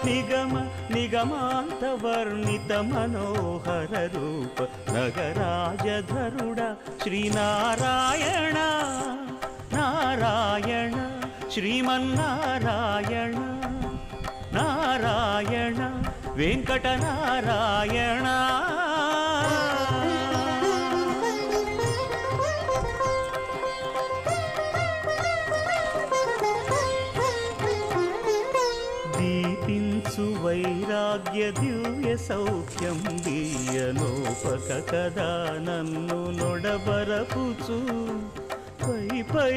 నిగమ నిగమాంత వర్ణిత మనోహర రూప నగరాజధరుడ శ్రీనారాయణ నారాయణ శ్రీమన్నారాయణ నారాయణ వెంకటనారాయణ దీపించు వైరాగ్య దివ్య సౌఖ్యం దీయనోపక కదా నన్ను నొడబరపుచు పై పై